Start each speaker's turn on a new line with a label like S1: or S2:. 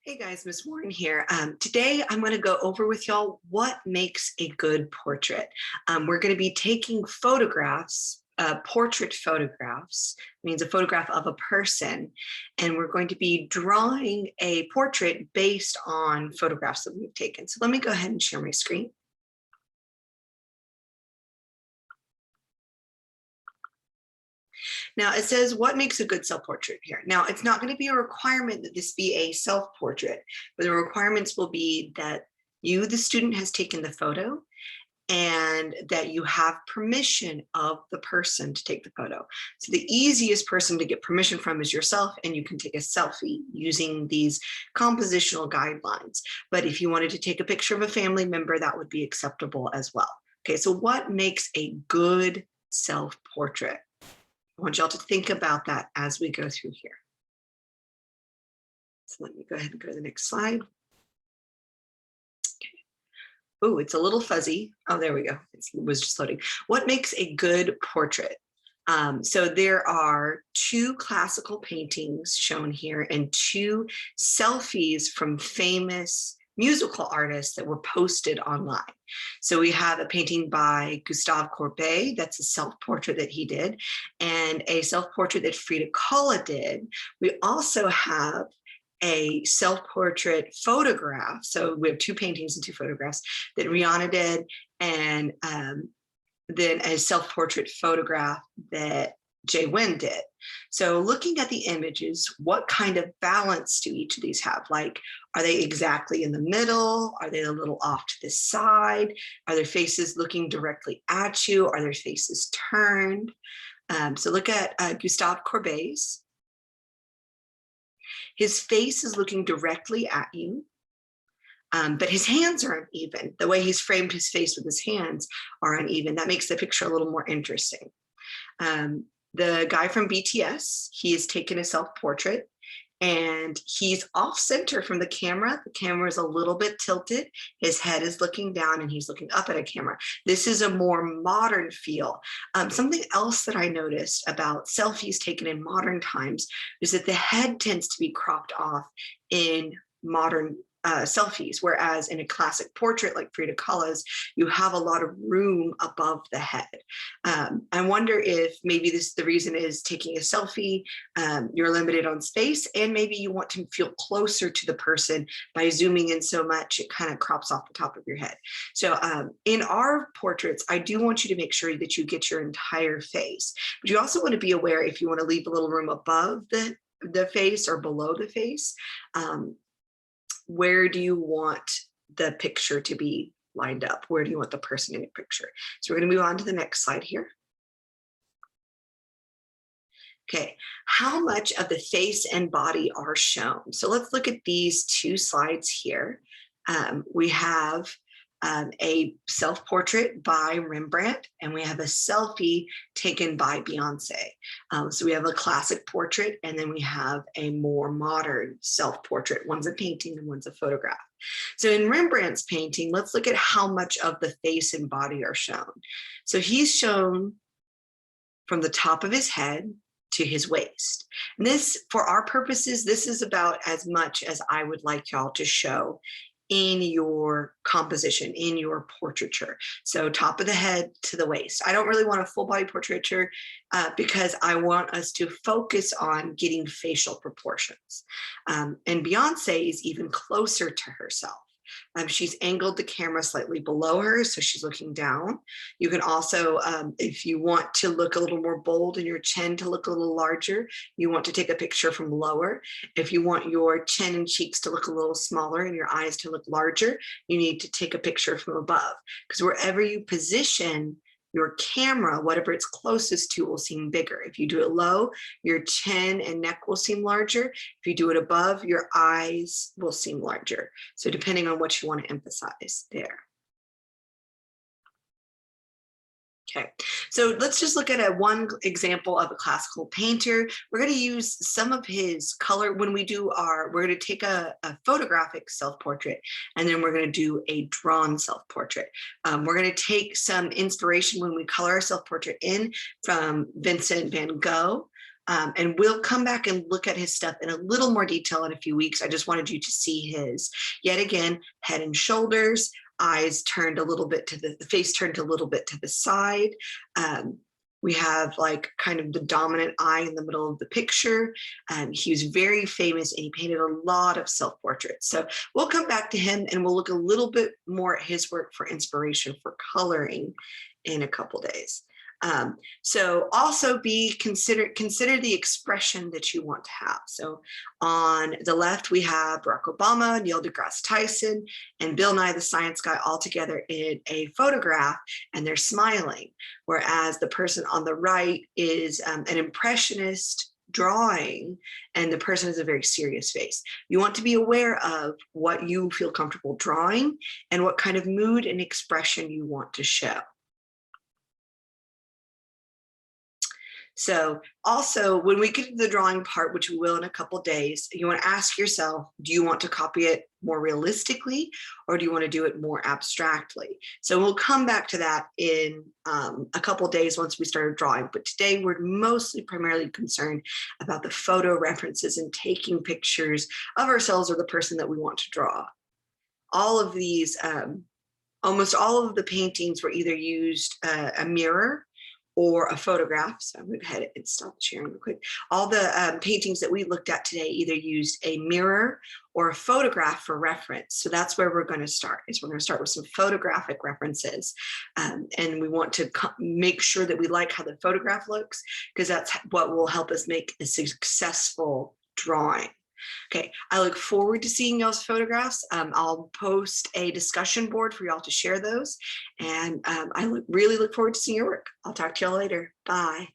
S1: Hey guys, Miss Warren here. Today I'm going to go over with y'all what makes a good portrait. We're going to be taking photographs, portrait photographs, means a photograph of a person, and we're going to be drawing a portrait based on photographs that we've taken. So let me go ahead and share my screen. Now it says, what makes a good self-portrait here? Now it's not going to be a requirement that this be a self-portrait, but the requirements will be that you, the student, has taken the photo and that you have permission of the person to take the photo. So the easiest person to get permission from is yourself, and you can take a selfie using these compositional guidelines. But if you wanted to take a picture of a family member, that would be acceptable as well. Okay, so what makes a good self-portrait? I want y'all to think about that as we go through here. So let me go ahead and go to the next slide. Okay. Oh, it's a little fuzzy. Oh, there we go. It was just loading. What makes a good portrait? So there are two classical paintings shown here and two selfies from famous musical artists that were posted online. So we have a painting by Gustave Courbet, that's a self-portrait that he did, and a self-portrait that Frida Kahlo did. We also have a self-portrait photograph. So we have two paintings and two photographs that Rihanna did, and then a self-portrait photograph that Jay Wynn did. So looking at the images, what kind of balance do each of these have? Like, are they exactly in the middle? Are they a little off to the side? Are their faces looking directly at you? Are their faces turned? So look at Gustave Courbet's. His face is looking directly at you, but his hands are uneven. The way he's framed his face with his hands are uneven. That makes the picture a little more interesting. The guy from BTS, he has taken a self-portrait and he's off center from the camera. The camera is a little bit tilted. His head is looking down and he's looking up at a camera. This is a more modern feel. Something else that I noticed about selfies taken in modern times is that the head tends to be cropped off in modern selfies, whereas in a classic portrait like Frida Kahlo's, you have a lot of room above the head. I wonder if maybe the reason is taking a selfie, you're limited on space, and maybe you want to feel closer to the person by zooming in so much it kind of crops off the top of your head. So in our portraits, I do want you to make sure that you get your entire face, but you also want to be aware if you want to leave a little room above the face or below the face. Where do you want the picture to be lined up? Where do you want the person in your picture? So we're going to move on to the next slide here. Okay, how much of the face and body are shown? So let's look at these two slides here. We have a self-portrait by Rembrandt, and we have a selfie taken by Beyonce. So we have a classic portrait, and then we have a more modern self-portrait. One's a painting and one's a photograph. So in Rembrandt's painting, let's look at how much of the face and body are shown. So he's shown from the top of his head to his waist. And this, for our purposes, this is about as much as I would like y'all to show in your composition, in your portraiture. So top of the head to the waist. I don't really want a full body portraiture because I want us to focus on getting facial proportions. And Beyonce is even closer to herself. She's angled the camera slightly below her, so she's looking down. You can also, if you want to look a little more bold and your chin to look a little larger, you want to take a picture from lower. If you want your chin and cheeks to look a little smaller and your eyes to look larger, you need to take a picture from above, because wherever you position your camera, whatever it's closest to, will seem bigger. If you do it low, your chin and neck will seem larger. If you do it above, your eyes will seem larger. So depending on what you want to emphasize there. Okay, so let's just look at one example of a classical painter. We're going to use some of his color when we do we're going to take a photographic self-portrait, and then we're going to do a drawn self-portrait. We're going to take some inspiration when we color our self-portrait in from Vincent van Gogh. And we'll come back and look at his stuff in a little more detail in a few weeks. I just wanted you to see his, yet again, head and shoulders, eyes turned a little bit to the face turned a little bit to the side. We have like kind of the dominant eye in the middle of the picture. He was very famous and he painted a lot of self-portraits. So we'll come back to him and we'll look a little bit more at his work for inspiration for coloring in a couple days. So also consider the expression that you want to have. So on the left, we have Barack Obama, Neil deGrasse Tyson, and Bill Nye the Science Guy all together in a photograph, and they're smiling. Whereas the person on the right is an impressionist drawing, and the person has a very serious face. You want to be aware of what you feel comfortable drawing and what kind of mood and expression you want to show. So also when we get to the drawing part, which we will in a couple of days, you want to ask yourself, do you want to copy it more realistically or do you want to do it more abstractly? So we'll come back to that in a couple of days once we started drawing. But today we're primarily concerned about the photo references and taking pictures of ourselves or the person that we want to draw. All of these, almost all of the paintings were either used a mirror or a photograph. So I'm going to head and stop sharing real quick. All the paintings that we looked at today either used a mirror or a photograph for reference. So that's where we're going to start, is we're going to start with some photographic references. And we want to make sure that we like how the photograph looks, because that's what will help us make a successful drawing. Okay, I look forward to seeing y'all's photographs. I'll post a discussion board for y'all to share those. And I really look forward to seeing your work. I'll talk to y'all later. Bye.